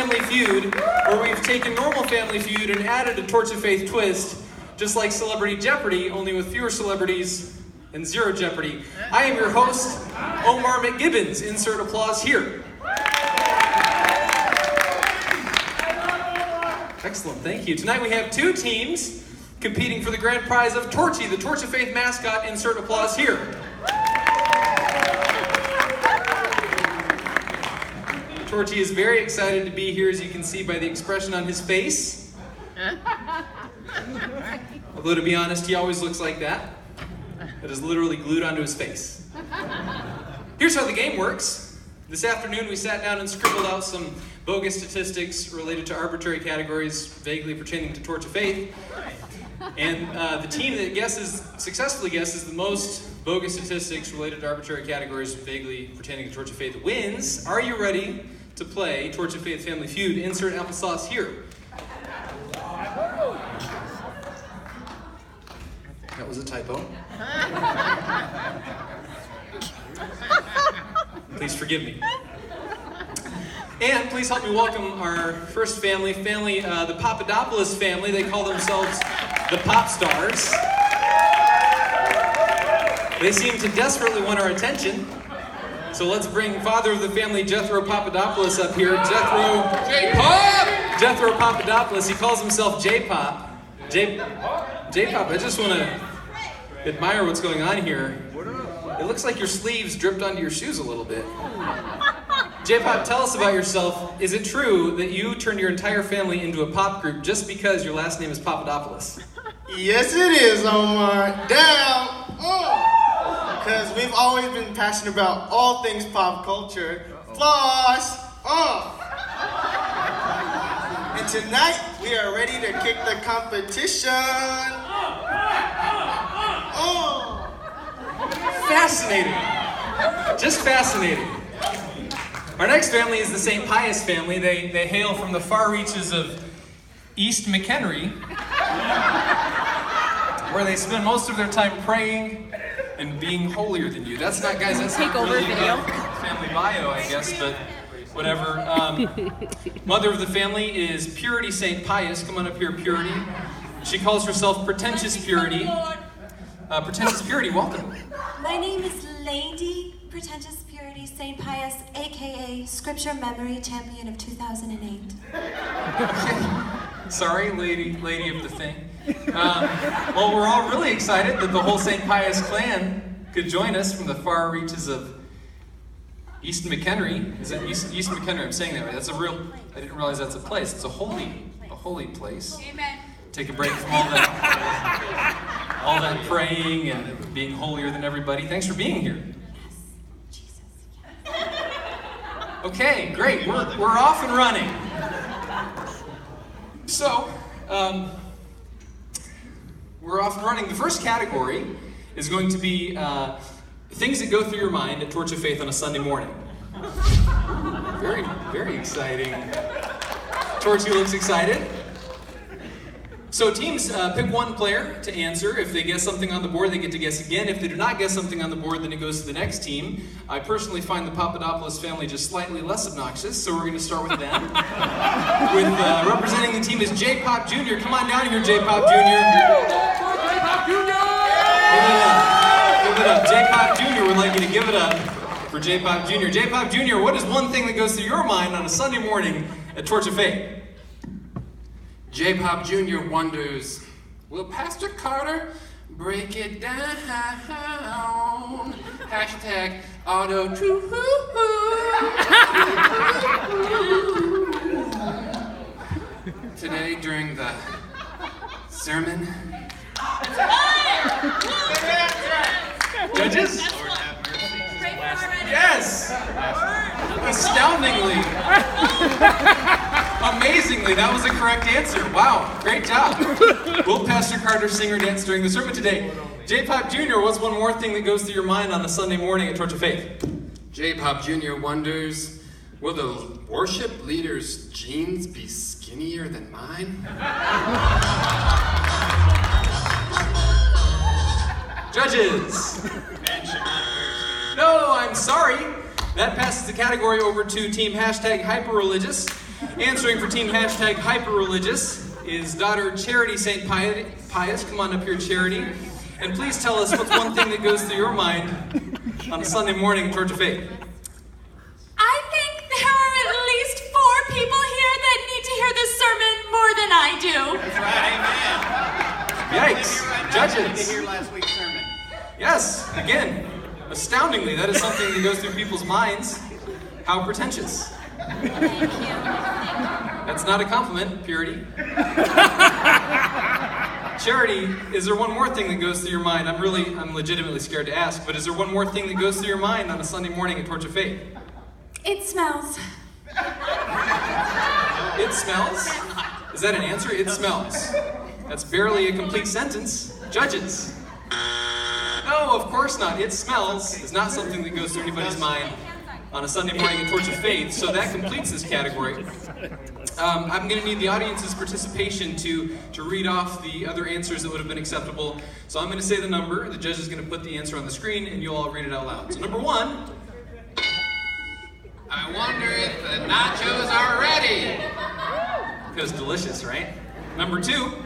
Family Feud, where we've taken normal Family Feud and added a Torch of Faith twist, just like Celebrity Jeopardy, only with fewer celebrities and zero jeopardy. I am your host, Omar McGibbons. Insert applause here. Excellent, thank you. Tonight we have two teams competing for the grand prize of Torchy, the Torch of Faith mascot. Insert applause here. Torchy is very excited to be here, as you can see by the expression on his face. Although, to be honest, he always looks like that. It is literally glued onto his face. Here's how the game works. This afternoon we sat down and scribbled out some bogus statistics related to arbitrary categories vaguely pertaining to Torch of Faith. And the team that successfully guesses the most bogus statistics related to arbitrary categories vaguely pertaining to Torch of Faith wins. Are you ready to play Torch of Faith Family Feud? Insert applesauce here. That was a typo. Please forgive me. And please help me welcome our first family, the Papadopoulos family. They call themselves the Pop Stars. They seem to desperately want our attention. So let's bring father of the family, Jethro Papadopoulos, up here. Jethro Papadopoulos. He calls himself J-Pop. J-Pop, I just want to admire what's going on here. It looks like your sleeves dripped onto your shoes a little bit. J-Pop, tell us about yourself. Is it true that you turned your entire family into a pop group just because your last name is Papadopoulos? Yes, it is, Omar. Down! Because we've always been passionate about all things pop culture. Floss! And tonight, we are ready to kick the competition. Fascinating. Just fascinating. Our next family is the St. Pius family. They hail from the far reaches of East McHenry, where they spend most of their time praying and being holier than you. That's not, guys, that's not really a family bio, I guess, but whatever. Mother of the family is Purity St. Pius. Come on up here, Purity. She calls herself Pretentious Purity. Pretentious Purity, welcome. My name is Lady Pretentious Purity St. Pius, aka Scripture Memory Champion of 2008. Sorry, lady of the thing. Well, we're all really excited that the whole St. Pius clan could join us from the far reaches of East McHenry. Is it East McHenry? I'm saying that right. That's a real. I didn't realize that's a place. It's a holy place. Amen. Take a break from all that praying and being holier than everybody. Thanks for being here. Yes, Jesus. Okay, great. We're off and running. So, we're off and running. The first category is going to be things that go through your mind at Torch of Faith on a Sunday morning. Very, very exciting. Torchy looks excited. So teams pick one player to answer. If they guess something on the board, they get to guess again. If they do not guess something on the board, then it goes to the next team. I personally find the Papadopoulos family just slightly less obnoxious, so we're going to start with them. Representing the team is J-Pop Jr. Come on down here, J-Pop Jr. J-Pop Jr. Give it up. J-Pop Jr. would like you to give it up for J-Pop Jr. J-Pop Jr., what is one thing that goes through your mind on a Sunday morning at Torch of Faith? J-Pop Jr. wonders, will Pastor Carter break it down? Hashtag auto-tune. Today during the sermon. Judges? Yes! Astoundingly. Amazingly, that was the correct answer. Wow, great job. Will Pastor Carter sing or dance during the sermon today? J-Pop Jr., what's one more thing that goes through your mind on a Sunday morning at Torch of Faith? J-Pop Jr. wonders, will the worship leader's jeans be skinnier than mine? Judges! No, I'm sorry. That passes the category over to team hashtag hyper-religious. Answering for team hashtag hyperreligious is daughter Charity St. Pius. Come on up here, Charity. And please tell us what's one thing that goes through your mind on a Sunday morning in Torch of Faith. I think there are at least 4 people here that need to hear this sermon more than I do. That's right, amen. Yikes. Judges. To hear last week's sermon. Yes, again, astoundingly, that is something that goes through people's minds. How pretentious. Thank you. That's not a compliment, Purity. Charity, is there one more thing that goes through your mind? I'm legitimately scared to ask, but is there one more thing that goes through your mind on a Sunday morning at Torch of Faith? It smells. It smells? Is that an answer? It smells. That's barely a complete sentence. Judges. No, of course not. It smells is not something that goes through anybody's mind on a Sunday morning at Torch of Faith, so that completes this category. I'm going to need the audience's participation to read off the other answers that would have been acceptable. So I'm going to say the number, the judge is going to put the answer on the screen, and you'll all read it out loud. So number 1. I wonder if the nachos are ready. Feels delicious, right? Number 2.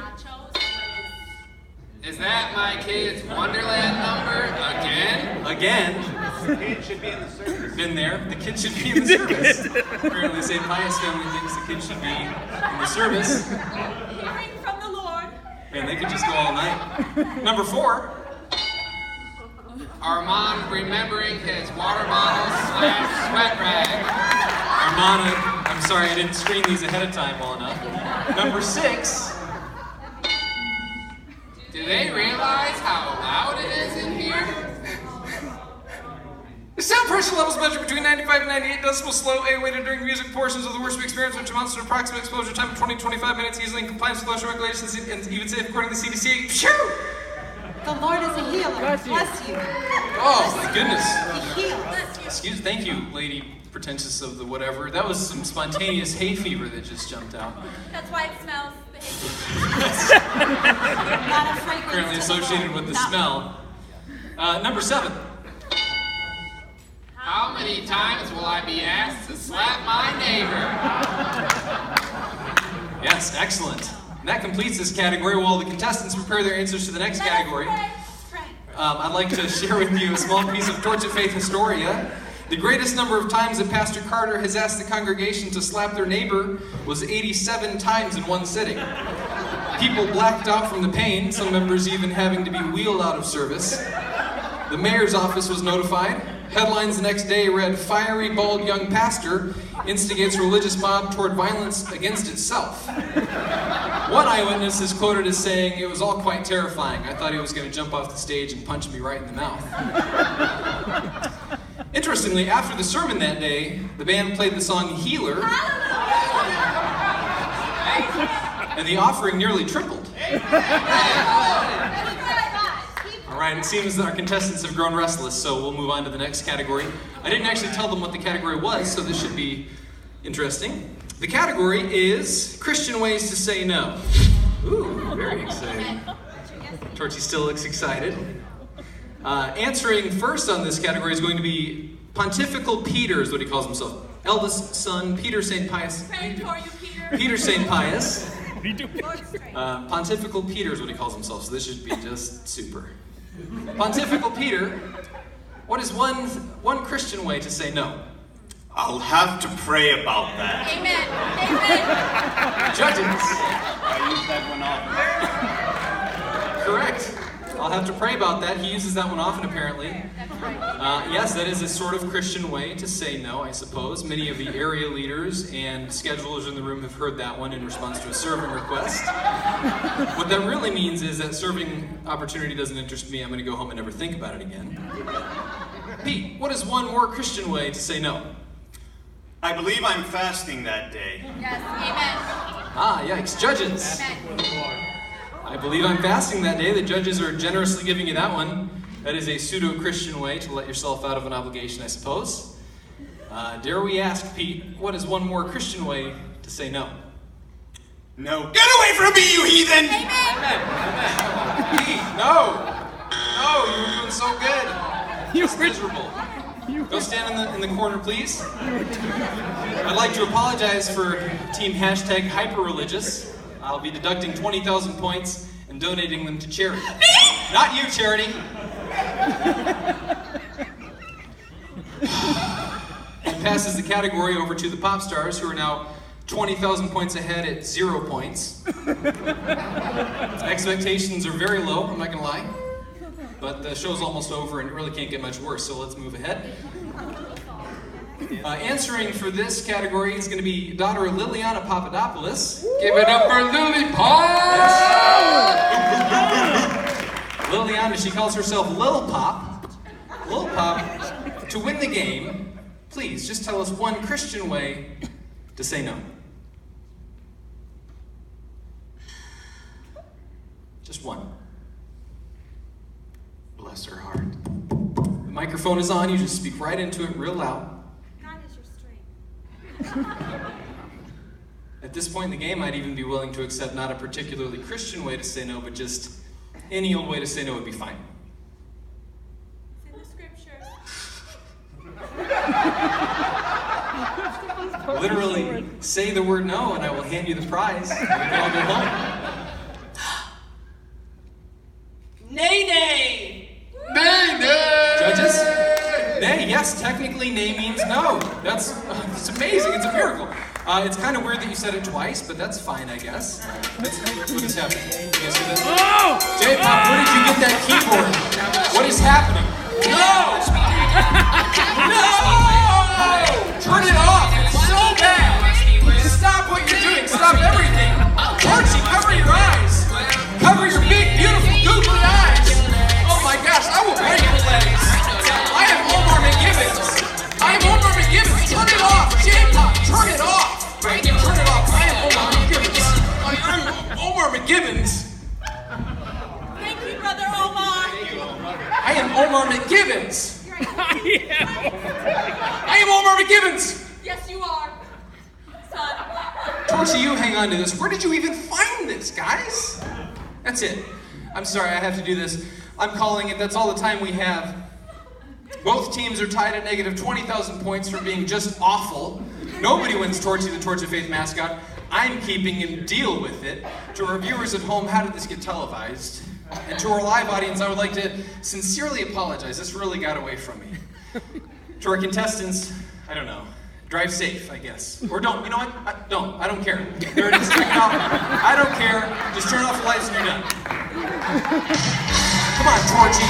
Is that my kid's Wonderland number again? Again. The kid should be in the service. Been there. The kid should be in the service. Apparently, St. Pius family thinks the kid should be in the service. Hearing from the Lord. Man, they could just go all night. Number 4. Armand remembering his water bottle / sweat rag. Armand, I'm sorry I didn't screen these ahead of time well enough. Number 6. Do they realize how loud it is in here? The sound pressure levels measured between 95 and 98 decibels slow, A-weighted during music portions of the worship experience, which amounts to an approximate exposure time of 20 to 25 minutes, easily in compliance with OSHA regulations and even safe according to the CDC. Phew! The Lord is a healer. Bless you. Oh, my goodness. He heals. Thank you, lady pretentious of the whatever. That was some spontaneous hay fever that just jumped out. That's why it smells. Not a fragrance. Apparently associated with the smell. Number 7. How many times will I be asked to slap my neighbor? Yes, excellent. And that completes this category. While the contestants prepare their answers to the next category, I'd like to share with you a small piece of Torch of Faith Historia. The greatest number of times that Pastor Carter has asked the congregation to slap their neighbor was 87 times in one sitting. People blacked out from the pain, some members even having to be wheeled out of service. The mayor's office was notified. Headlines the next day read, "Fiery bald young pastor instigates religious mob toward violence against itself." One eyewitness is quoted as saying, "It was all quite terrifying. I thought he was going to jump off the stage and punch me right in the mouth." Interestingly, after the sermon that day, the band played the song "Healer," and the offering nearly tripled. All right, it seems that our contestants have grown restless, so we'll move on to the next category. I didn't actually tell them what the category was, so this should be interesting. The category is Christian ways to say no. Ooh, very exciting. Torchy still looks excited. Answering first on this category is going to be Pontifical Peter, is what he calls himself. Eldest son, Peter St. Pius. Praying for you, Peter. Peter St. Pius. Pontifical Peter is what he calls himself, so this should be just super. Pontifical Peter, what is one Christian way to say no? I'll have to pray about that. Amen. Amen. Judges. I use that one often. Correct. I'll have to pray about that. He uses that one often, apparently. Yes, that is a sort of Christian way to say no, I suppose. Many of the area leaders and schedulers in the room have heard that one in response to a serving request. What that really means is that serving opportunity doesn't interest me. I'm going to go home and never think about it again. Pete, what is one more Christian way to say no? I believe I'm fasting that day. Yes. Amen. Ah, yikes. Judges. Amen. I believe I'm fasting that day. The judges are generously giving you that one. That is a pseudo-Christian way to let yourself out of an obligation, I suppose. Dare we ask, Pete, what is one more Christian way to say no? No. Get away from me, you heathen! Amen. Pete, no! No, you were doing so good. You're miserable. Go stand in the corner, please. I'd like to apologize for team hashtag hyper-religious. I'll be deducting 20,000 points and donating them to charity. Not you, Charity. It passes the category over to the pop stars, who are now 20,000 points ahead at 0 points. Expectations are very low, I'm not gonna lie. But the show's almost over and it really can't get much worse, so let's move ahead. Answering for this category is going to be daughter Liliana Papadopoulos. Give it up for Lily Pop! Liliana, she calls herself Lil Pop. Lil Pop, to win the game, please just tell us one Christian way to say no. Just one. Bless her heart. The microphone is on, you just speak right into it real loud. God is your strength. At this point in the game, I'd even be willing to accept not a particularly Christian way to say no, but just any old way to say no would be fine. It's in the scriptures. Literally, say the word no and I will hand you the prize. And we can all go home. Nay, nay! Nay, nay! Judges? Nay, yes, technically nay means no. That's it's amazing, it's a miracle. It's kind of weird that you said it twice, but that's fine, I guess. What is happening? You guys see that? J-Pop, where did you get that keyboard? What is happening? No! No! Turn it off, it's so bad! Stop what you're doing, stop everything! Archie, cover your eyes! Cover your big, beautiful, googly eyes! Oh my gosh, I will break your legs! I am Omar McGibbons! I am Omar McGibbons! Turn it off! J-Pop, turn it off! Turn it off! I am Omar McGibbons! I'm Omar McGibbons! Thank you, Brother Omar! I am Omar McGibbons! I am Omar McGibbons! Yes, you are, son. Torchy, you hang on to this. Where did you even find this, guys? That's it. I'm sorry, I have to do this. I'm calling it. That's all the time we have. Both teams are tied at negative 20,000 points for being just awful. Nobody wins Torchy, the Torch of Faith mascot. I'm keeping and deal with it. To our viewers at home, how did this get televised? And to our live audience, I would like to sincerely apologize. This really got away from me. To our contestants, I don't know. Drive safe, I guess. Or don't. You know what? Don't. I don't care. There it is. Check it out. I don't care. Just turn off the lights and you're done. Come on, Torchy.